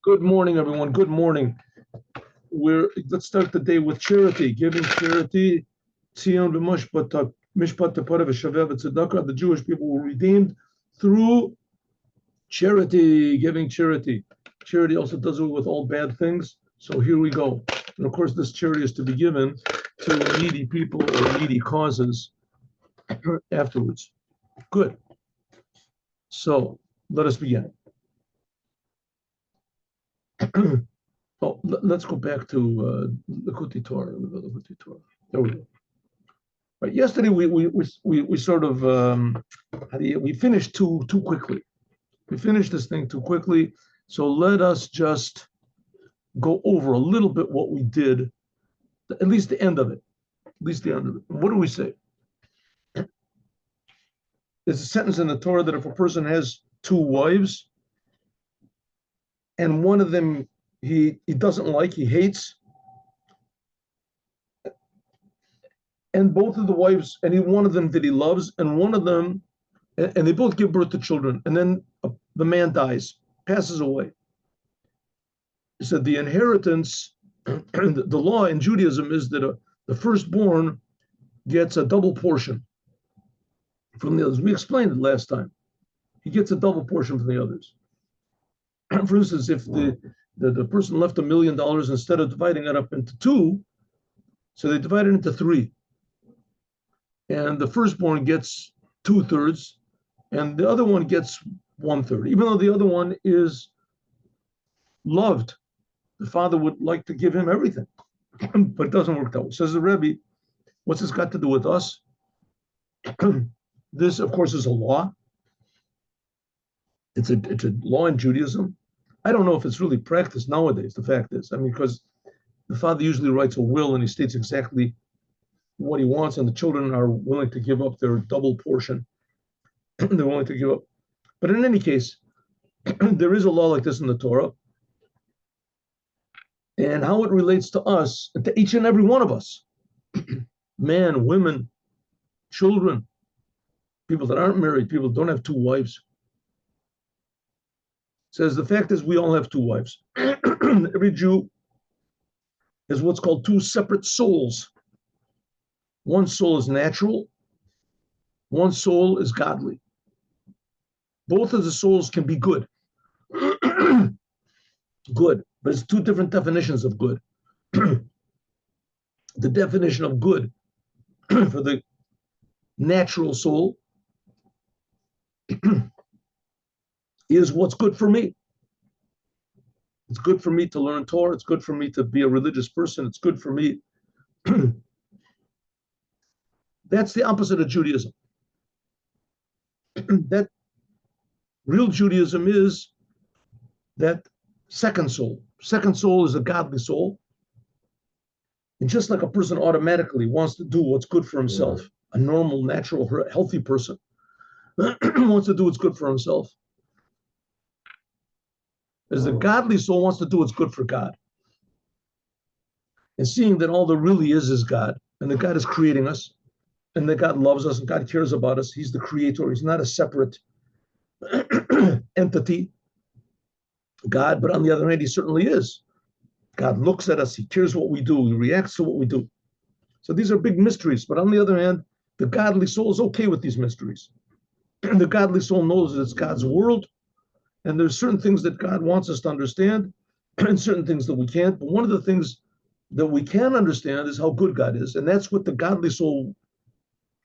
Good morning, everyone. Good morning. Let's start the day with charity, giving charity. Tzion mishpat teparav v'shaveh v'tzedakah. The Jewish people were redeemed through charity, giving charity. Charity also does away with all bad things. So here we go. And of course, this charity is to be given to needy people or needy causes afterwards. Good. So let us begin. Let's go back to Likuti Torah. There we go. Right. Yesterday we sort of we finished too quickly. We finished this thing too quickly. So let us just go over a little bit what we did, at least the end of it. What do we say? There's a sentence in the Torah that if a person has two wives, and one of them he doesn't like, he hates, and both of the wives, one of them that he loves, and one of them, and they both give birth to children, and then the man dies, passes away. He said the inheritance, the law in Judaism is that the firstborn gets a double portion from the others. We explained it last time. He gets a double portion from the others. For instance, if the person left $1 million, instead of dividing it up into two, so they divide it into three. And the firstborn gets 2/3, and the other one gets 1/3, even though the other one is loved. The father would like to give him everything, but it doesn't work that way. Says the Rebbe, what's this got to do with us? This, of course, is a law. It's a law in Judaism. I don't know if it's really practiced nowadays. The fact is, because the father usually writes a will and he states exactly what he wants, and the children are willing to give up their double portion. They're willing to give up. But in any case, there is a law like this in the Torah. And how it relates to us, to each and every one of us, man, women, children, people that aren't married, people who don't have two wives. Says the fact is we all have two wives. Every Jew is what's called two separate souls. One soul is natural, one soul is godly. Both of the souls can be good. Good, but it's two different definitions of good. The definition of good for the natural soul is what's good for me. It's good for me to learn Torah. It's good for me to be a religious person. It's good for me. That's the opposite of Judaism. That real Judaism is that second soul. Second soul is a godly soul. And just like a person automatically wants to do what's good for himself, a normal, natural, healthy person wants to do what's good for himself, as the godly soul wants to do what's good for God. And seeing that all there really is God, and that God is creating us, and that God loves us, and God cares about us. He's the creator. He's not a separate entity, God, but on the other hand, he certainly is. God looks at us. He cares what we do. He reacts to what we do. So these are big mysteries. But on the other hand, the godly soul is okay with these mysteries. The godly soul knows that it's God's world, and there's certain things that God wants us to understand, and certain things that we can't. But one of the things that we can understand is how good God is. And that's what the godly soul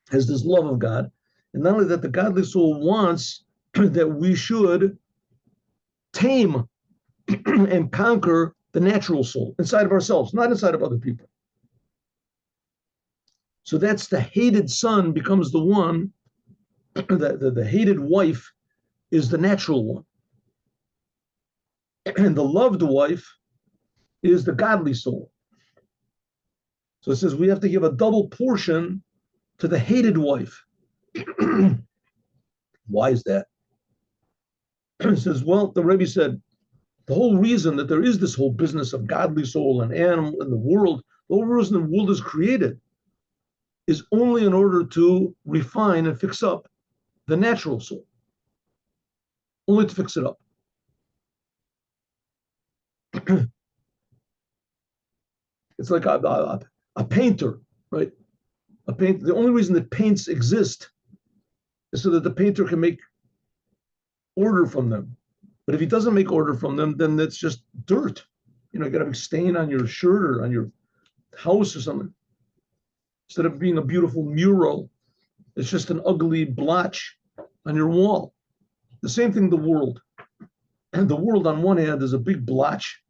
has, this love of God. And not only that, the godly soul wants that we should tame and conquer the natural soul inside of ourselves, not inside of other people. So that's the hated son becomes the one, the hated wife is the natural one. And the loved wife is the godly soul. So it says we have to give a double portion to the hated wife. Why is that? It says, well, the Rebbe said, the whole reason that there is this whole business of godly soul and animal in the world, the whole reason the world is created is only in order to refine and fix up the natural soul. Only to fix it up. It's like a painter, right? The only reason that paints exist is so that the painter can make order from them. But if he doesn't make order from them, then that's just dirt. You got a stain on your shirt or on your house or something. Instead of being a beautiful mural, it's just an ugly blotch on your wall. The same thing, the world. And the world on one hand is a big blotch,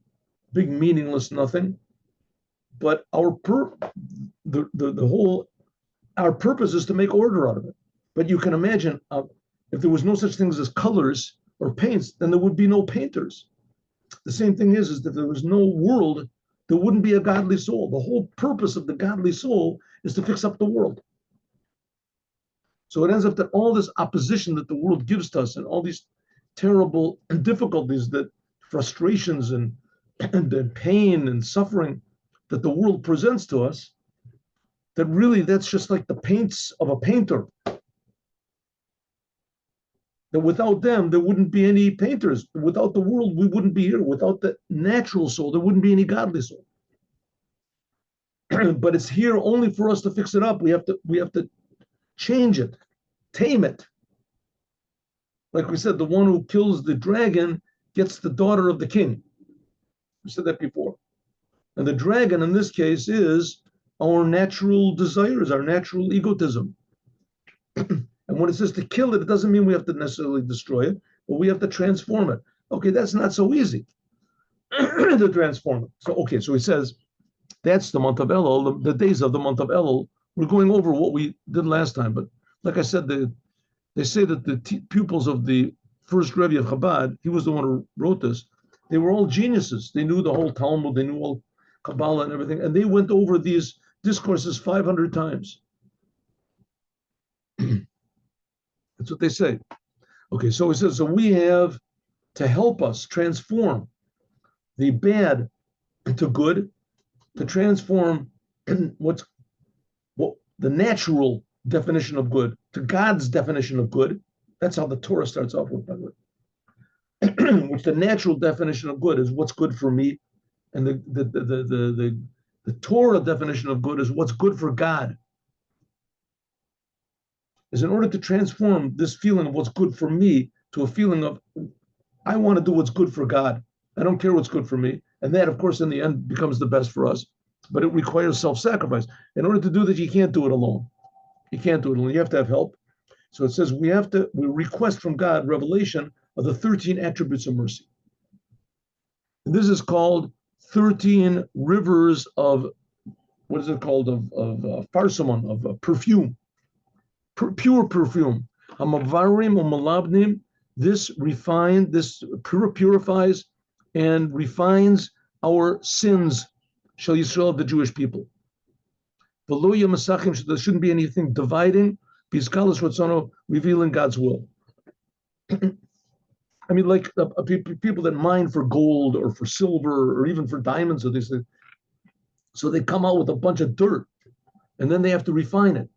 big meaningless nothing. But our purpose is to make order out of it. But you can imagine if there was no such things as colors or paints, then there would be no painters. The same thing is that if there was no world, there wouldn't be a godly soul. The whole purpose of the godly soul is to fix up the world. So it ends up that all this opposition that the world gives to us and all these terrible difficulties, that frustrations and pain and suffering that the world presents to us, that really that's just like the paints of a painter. That without them, there wouldn't be any painters. Without the world, we wouldn't be here. Without the natural soul, there wouldn't be any godly soul. But it's here only for us to fix it up. We have to change it, tame it. Like we said, the one who kills the dragon gets the daughter of the king. We said that before. And the dragon in this case is our natural desires, our natural egotism. And when it says to kill it, it doesn't mean we have to necessarily destroy it, but we have to transform it. Okay, that's not so easy to transform it. So he says, that's the month of Elul, the days of the month of Elul. We're going over what we did last time, but like I said, they say that the pupils of the first Rebbe of Chabad, he was the one who wrote this, they were all geniuses. They knew the whole Talmud, they knew all Kabbalah and everything, and they went over these discourses 500 times. That's what they say. Okay, so it says, so we have to help us transform the bad to good, to transform what the natural definition of good to God's definition of good. That's how the Torah starts off with, by the way. Which the natural definition of good is what's good for me, and the Torah definition of good is what's good for God. Is in order to transform this feeling of what's good for me to a feeling of I want to do what's good for God. I don't care what's good for me. And that, of course, in the end becomes the best for us. But it requires self-sacrifice. In order to do that, you can't do it alone. You can't do it alone. You have to have help. So it says we request from God revelation of the 13 attributes of mercy. And this is called 13 rivers of, what is it called, of farsamon, of perfume. Pure perfume. Hamavarim umalabnim. This purifies and refines our sins. Shall Yisrael of the Jewish people. V'lo masachim. There shouldn't be anything dividing. Bizkalas Ratzono, revealing God's will. I mean, like people that mine for gold or for silver or even for diamonds or these things. So they come out with a bunch of dirt, and then they have to refine it.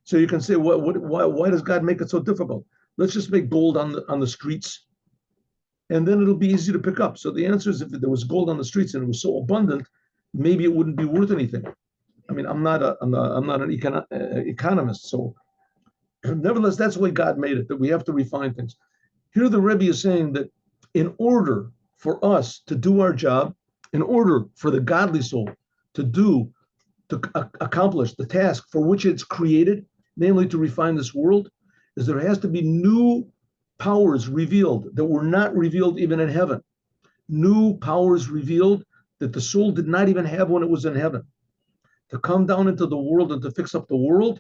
So you can say, why does God make it so difficult? Let's just make gold on the streets, and then it'll be easy to pick up. So the answer is, if there was gold on the streets and it was so abundant, maybe it wouldn't be worth anything. I mean, I'm not an economist, so nevertheless, that's the way God made it, that we have to refine things. Here the Rebbe is saying that in order for us to do our job, in order for the godly soul to accomplish the task for which it's created, namely to refine this world, is there has to be new powers revealed that were not revealed even in heaven. New powers revealed that the soul did not even have when it was in heaven. To come down into the world and to fix up the world,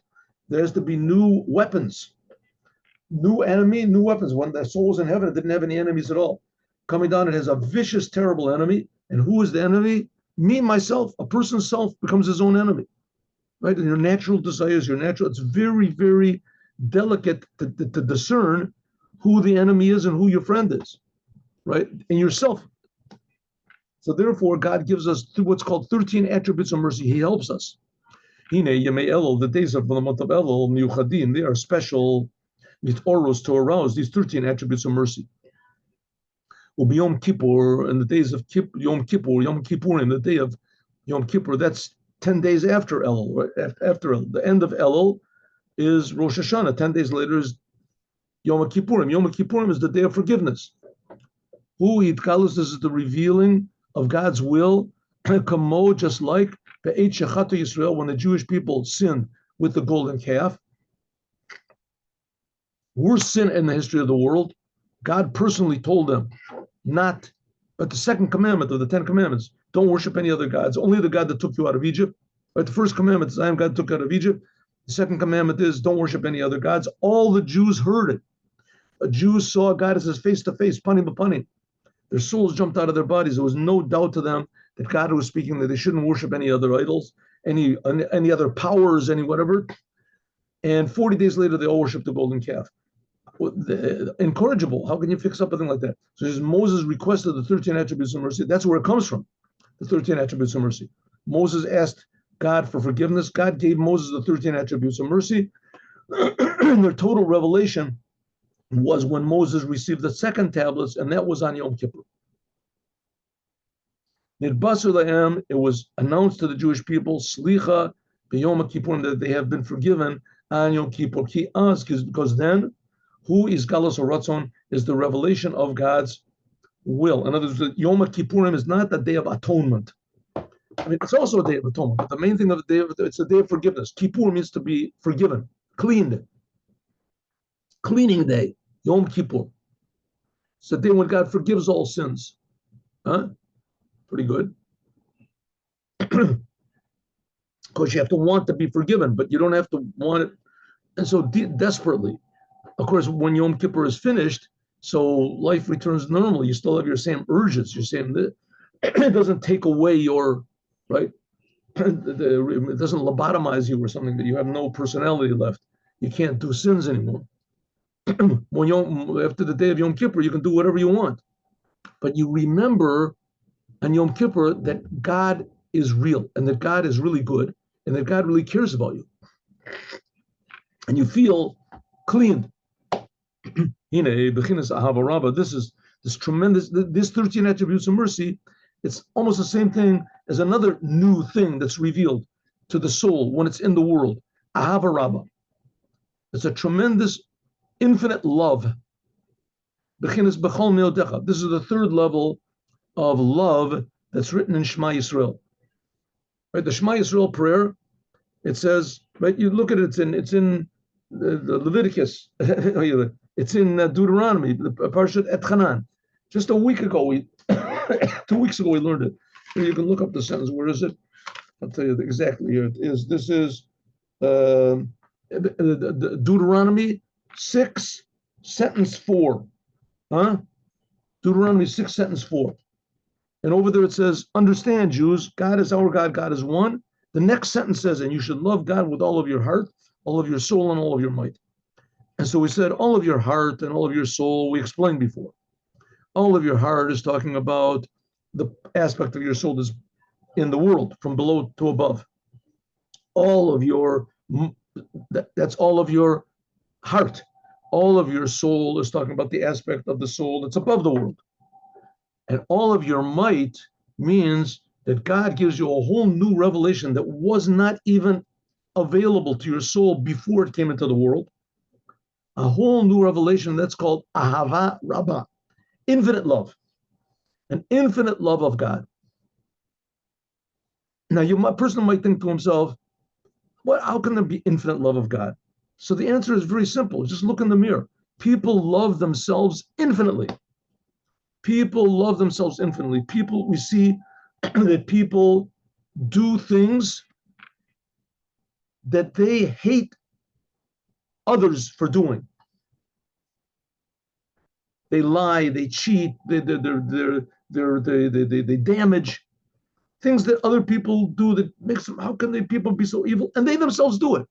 there has to be new weapons, new enemy, new weapons. When the soul was in heaven, it didn't have any enemies at all. Coming down, it has a vicious, terrible enemy. And who is the enemy? Me, myself. A person's self becomes his own enemy, right? And your natural desires, it's very, very delicate to discern who the enemy is and who your friend is, right? And yourself. So therefore, God gives us what's called 13 attributes of mercy. He helps us. The days of the month of Elul, they are special, to arouse these 13 attributes of mercy. Yom Kippur, in the days of Yom Kippur, in the day of Yom Kippur, that's 10 days after Elul, right? After Elul. The end of Elul is Rosh Hashanah. 10 days later is Yom Kippurim. Yom Kippurim is the day of forgiveness. Who Yitkalus, this is the revealing of God's will. Kamo, just like Be'et Shechatu Yisrael, when the Jewish people sinned with the golden calf. Worst sin in the history of the world. God personally told them not, but the second commandment of the 10 commandments, don't worship any other gods, only the God that took you out of Egypt. Right? The first commandment is I am God took you out of Egypt. The second commandment is don't worship any other gods. All the Jews heard it. A Jew saw God as his face to face, pani b'pani. Their souls jumped out of their bodies. There was no doubt to them that God was speaking, that they shouldn't worship any other idols, any other powers, any whatever. And 40 days later, they all worshiped the golden calf. Incorrigible. How can you fix up a thing like that? So Moses requested the 13 attributes of mercy. That's where it comes from, the 13 attributes of mercy. Moses asked God for forgiveness. God gave Moses the 13 attributes of mercy. Their total revelation was when Moses received the second tablets, and that was on Yom Kippur. It was announced to the Jewish people, Slicha b'Yom Kippur, that they have been forgiven on Yom Kippur. Because then, who is Galus or Ratzon is the revelation of God's will. In other words, Yom Kippurim is not the day of atonement. I mean, it's also a day of atonement, but the main thing of the day it's a day of forgiveness. Kippur means to be forgiven, cleaned. Cleaning day, Yom Kippur. It's the day when God forgives all sins. Huh? Pretty good. Because you have to want to be forgiven, but you don't have to want it. And so desperately. Of course, when Yom Kippur is finished, so life returns normal. You still have your same urges. Your same. It doesn't take away your, right? It doesn't lobotomize you or something that you have no personality left. You can't do sins anymore. After the day of Yom Kippur, you can do whatever you want. But you remember on Yom Kippur that God is real and that God is really good and that God really cares about you. And you feel cleaned. Ahava Raba. This is this tremendous, this 13 attributes of mercy. It's almost the same thing as another new thing that's revealed to the soul when it's in the world. Ahava Raba. It's a tremendous, infinite love. This is the third level of love that's written in Shema Yisrael. Right, the Shema Yisrael prayer, it says, right, you look at it, it's in the Leviticus, it's in Deuteronomy, the Parshat Et Chanan. Just a week ago, 2 weeks ago, we learned it. Here you can look up the sentence. Where is it? I'll tell you exactly. Here it is. This is Deuteronomy 6, sentence 4. Huh? Deuteronomy 6, sentence 4. And over there it says, understand, Jews, God is our God, God is one. The next sentence says, and you should love God with all of your heart, all of your soul, and all of your might. And so we said, all of your heart and all of your soul, we explained before. All of your heart is talking about the aspect of your soul that's in the world, from below to above. All of your, that's all of your heart. All of your soul is talking about the aspect of the soul that's above the world. And all of your might means that God gives you a whole new revelation that was not even available to your soul before it came into the world. A whole new revelation that's called Ahava Raba, infinite love, an infinite love of God. Now, a person might think to himself, how can there be infinite love of God? So the answer is very simple. Just look in the mirror. People love themselves infinitely. People love themselves infinitely. We see that people do things that they hate others for doing. They lie, they cheat, they damage things that other people do that makes them, how can people be so evil? And they themselves do it.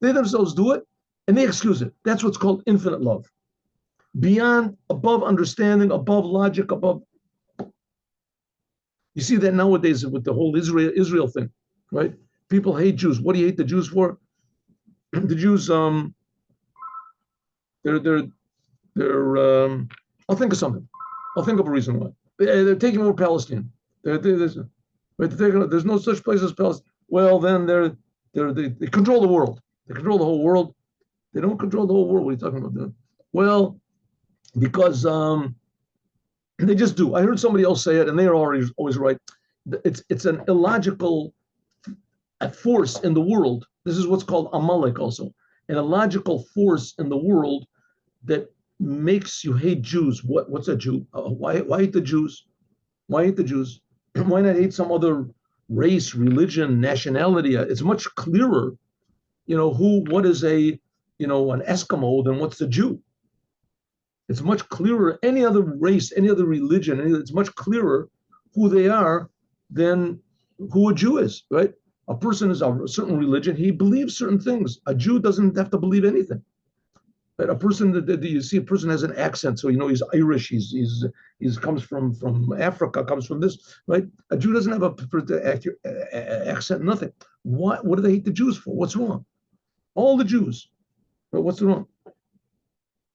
They themselves do it and they excuse it. That's what's called infinite love. Beyond, above understanding, above logic, above. You see that nowadays with the whole Israel thing, right? People hate Jews. What do you hate the Jews for? The Jews, they're I'll think of something. I'll think of a reason why. They're taking over Palestine. There's no such place as Palestine. Well, then they control the world. They control the whole world. They don't control the whole world. What are you talking about? Well, because they just do. I heard somebody else say it, and they are always right. It's an illogical force in the world. This is what's called Amalek, also an illogical force in the world that makes you hate Jews. What's a Jew? Why hate the Jews? Why hate the Jews? Why not hate some other race, religion, nationality? It's much clearer, what is an Eskimo than what's the Jew. It's much clearer. Any other race, any other religion, it's much clearer who they are than who a Jew is, right? A person is a certain religion. He believes certain things. A Jew doesn't have to believe anything. Right? A person that you see, a person has an accent, so he's Irish. He's comes from Africa, comes from this, right? A Jew doesn't have a accent, nothing. What do they hate the Jews for? What's wrong? All the Jews. Right? What's wrong?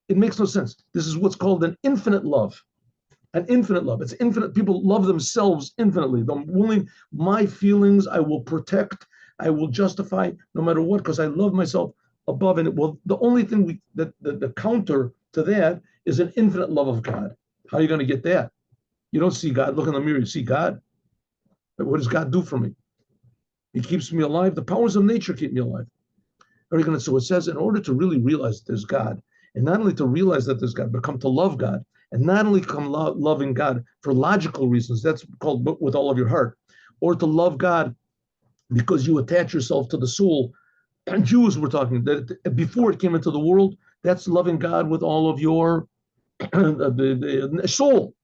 It makes no sense. This is what's called an infinite love. An infinite love. It's infinite. People love themselves infinitely. I'm willing, my feelings I will protect, I will justify no matter what, because I love myself above. And the only thing the counter to that is an infinite love of God. How are you going to get that? You don't see God. Look in the mirror, you see God. But what does God do for me? He keeps me alive. The powers of nature keep me alive. So it says, in order to really realize that there's God, and not only to realize that there's God, but come to love God, and not only come loving God for logical reasons, that's called with all of your heart, or to love God because you attach yourself to the soul. And Jews were talking that before it came into the world, that's loving God with all of your the soul.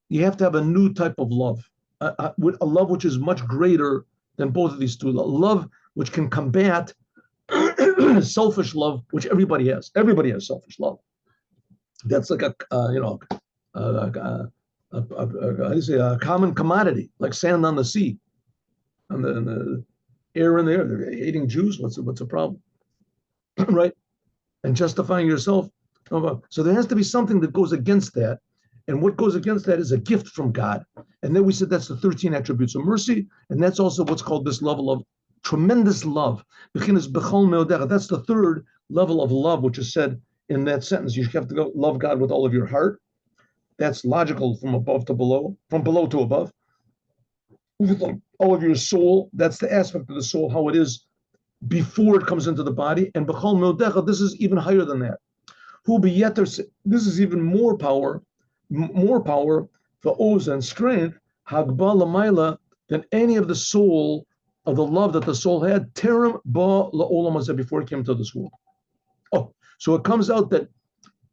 You have to have a new type of love, a love which is much greater than both of these two. A love which can combat selfish love, which everybody has. Everybody has selfish love. That's like a common commodity, like sand on the sea, and the air in the air. They're hating Jews. What's the problem, right? And justifying yourself. So there has to be something that goes against that, and what goes against that is a gift from God. And then we said that's the 13 attributes of mercy, and that's also what's called this level of tremendous love. That's the third level of love, which is said in that sentence. You have to go love God with all of your heart. That's logical from above to below, from below to above. With all of your soul, that's the aspect of the soul, how it is before it comes into the body. And b'chol meodecha, this is even higher than that. This is even more power for oz and strength, hagba l'mayla, than any of the soul of the love that the soul had, terem ba la'olam hazeh, before it came to this world. Oh, so it comes out that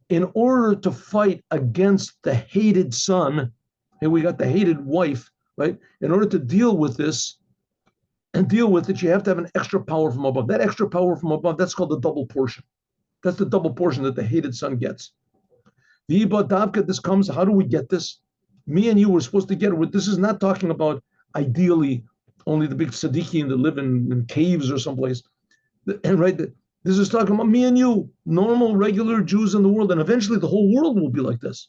in order to fight against the hated son, and we got the hated wife, right? In order to deal with this and deal with it, you have to have an extra power from above. That extra power from above, that's called the double portion. That's the double portion that the hated son gets. The Ibadavka, this comes, how do we get this? Me and you were supposed to get it. This is not talking about ideally only the big tzaddikim that live in caves or someplace. And right, this is talking about me and you, normal, regular Jews in the world. And eventually the whole world will be like this.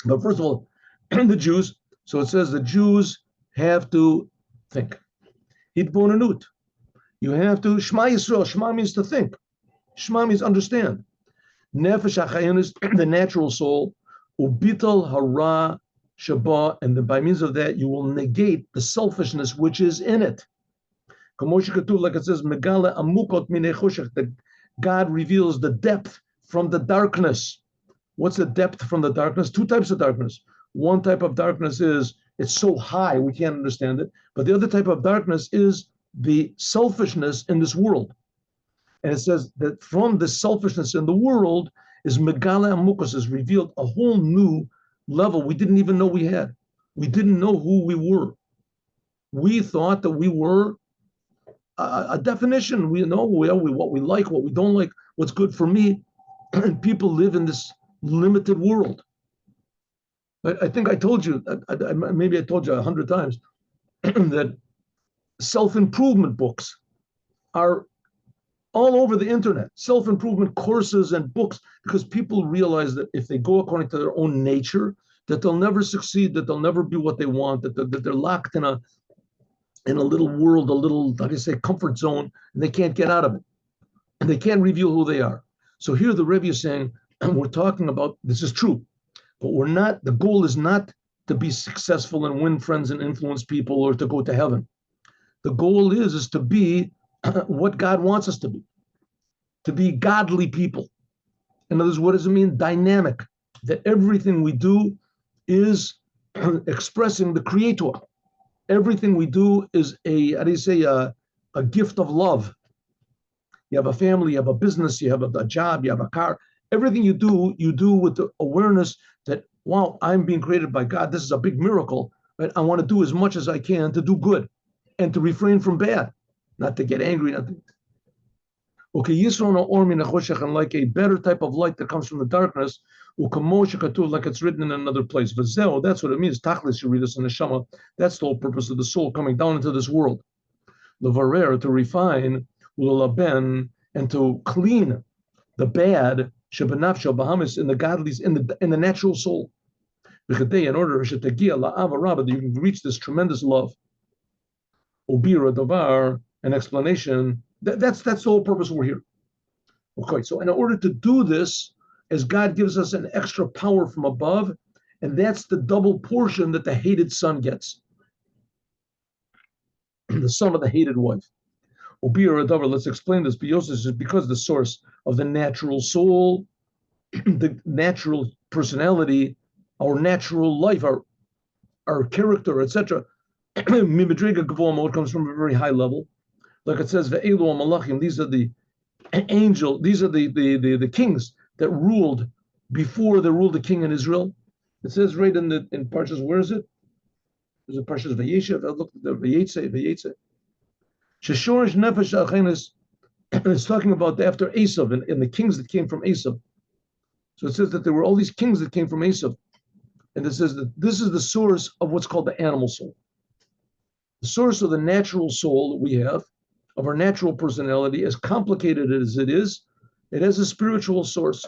But first of all, the Jews, so it says the Jews have to think. Hitbonenut. You have to, Shema Yisrael, Shema means to think. Shema means understand. Nefesh HaChayin is the natural soul. Ubital hara shaba, and by means of that, you will negate the selfishness which is in it. Like it says, Megala amukot minei choshech, that God reveals the depth from the darkness. What's the depth from the darkness? Two types of darkness. One type of darkness is it's so high we can't understand it. But the other type of darkness is the selfishness in this world. And it says that from the selfishness in the world is Megala Amukos, is revealed a whole new level we didn't even know we had. We didn't know who we were. We thought that we were a definition. We know what we like, what we don't like, what's good for me. And people live in this limited world. I think I told you, maybe I told you 100 times, that self-improvement books are all over the internet, self-improvement courses and books, because people realize that if they go according to their own nature, that they'll never succeed, that they'll never be what they want, that they're locked in a little world, a little, like I say, comfort zone, and they can't get out of it. And they can't reveal who they are. So here the Rebbe is saying, and we're talking about, this is true, but the goal is not to be successful and win friends and influence people or to go to heaven. The goal is to be what God wants us to be godly people. In other words, what does it mean? Dynamic, that everything we do is expressing the Creator. Everything we do is a gift of love. You have a family, you have a business, you have a job, you have a car. Everything you do with the awareness that, wow, I'm being created by God. This is a big miracle. But I want to do as much as I can to do good and to refrain from bad, not to get angry. Okay, Yisro or min and like a better type of light that comes from the darkness, like it's written in another place. V'zeo, that's what it means. Tachlis, you read this in the Shema. That's the whole purpose of the soul coming down into this world. Levarer, to refine, ulalaben, and to clean the bad, shebenafsha bahamis, in the godlies, in the natural soul. In order Ahava Raba, that you can reach this tremendous love. Obira davar, an explanation. That's the whole purpose we're here. Okay, so in order to do this, as God gives us an extra power from above, and that's the double portion that the hated son gets. The son of the hated wife. Obira davar, let's explain this. Biosis is because the source of the natural soul, the natural personality, our natural life, our character, etc. Mimidriga Gavomo comes from a very high level. Like it says, Ve'elu Malachim, these are the angel, these are the kings that ruled before they ruled the king in Israel. It says right in Parshas, where is it? Is it Parshas Vayeshev? Look at the Vayetze. Sheshorish Nefesh Achenes, it's talking about after Esav and the kings that came from Esav. So it says that there were all these kings that came from Esav. And it says that this is the source of what's called the animal soul. The source of the natural soul that we have, of our natural personality, as complicated as it has a spiritual source.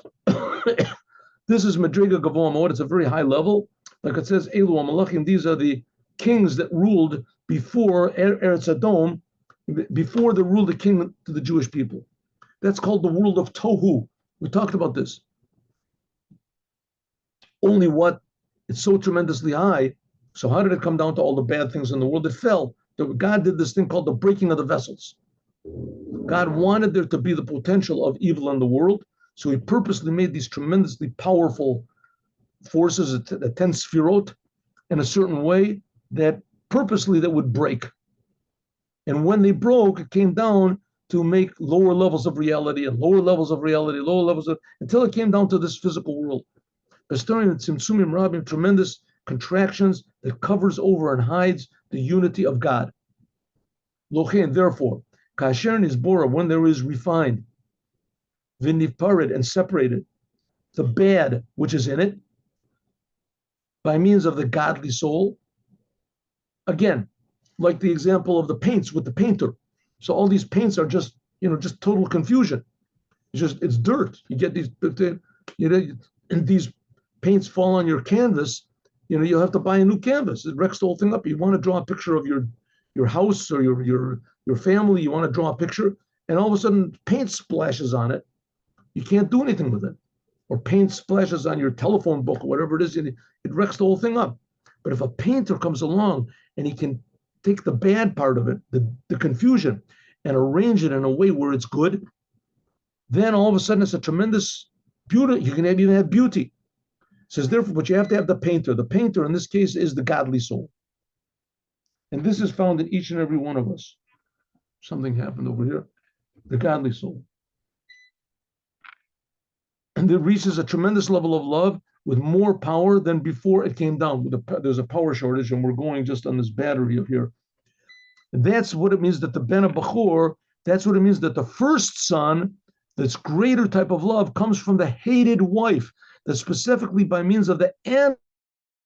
This is Madriga Gavoa Mod, it's a very high level. Like it says, Elu Amalachim, these are the kings that ruled before Eretz Adom, before they ruled the king to the Jewish people. That's called the world of Tohu. We talked about this. Only what? It's so tremendously high. So how did it come down to all the bad things in the world? It fell. God did this thing called the breaking of the vessels. God wanted there to be the potential of evil in the world, so he purposely made these tremendously powerful forces, the 10 sfirot, in a certain way that purposely that would break. And when they broke, it came down to make lower levels of reality and lower levels of reality, until it came down to this physical world. Tremendous contractions that covers over and hides the unity of God. Therefore, kasher is bora, when there is refined, viniparid, and separated, the bad which is in it, by means of the godly soul. Again, like the example of the paints with the painter. So all these paints are just total confusion. It's dirt. You get these, and these paints fall on your canvas. You'll have to buy a new canvas. It wrecks the whole thing up. You want to draw a picture of your house or your family. You want to draw a picture, and all of a sudden paint splashes on it. You can't do anything with it. Or paint splashes on your telephone book or whatever it is, it wrecks the whole thing up. But if a painter comes along and he can take the bad part of it, the confusion, and arrange it in a way where it's good, then all of a sudden it's a tremendous beauty. You can even have beauty. It says, therefore, but you have to have the painter. The painter in this case is the godly soul. And this is found in each and every one of us. Something happened over here. The godly soul. And it reaches a tremendous level of love with more power than before it came down. There's a power shortage, and we're going just on this battery of here. And that's what it means that the Ben Bachor, that's what it means that the first son, this greater type of love, comes from the hated wife, that specifically by means of the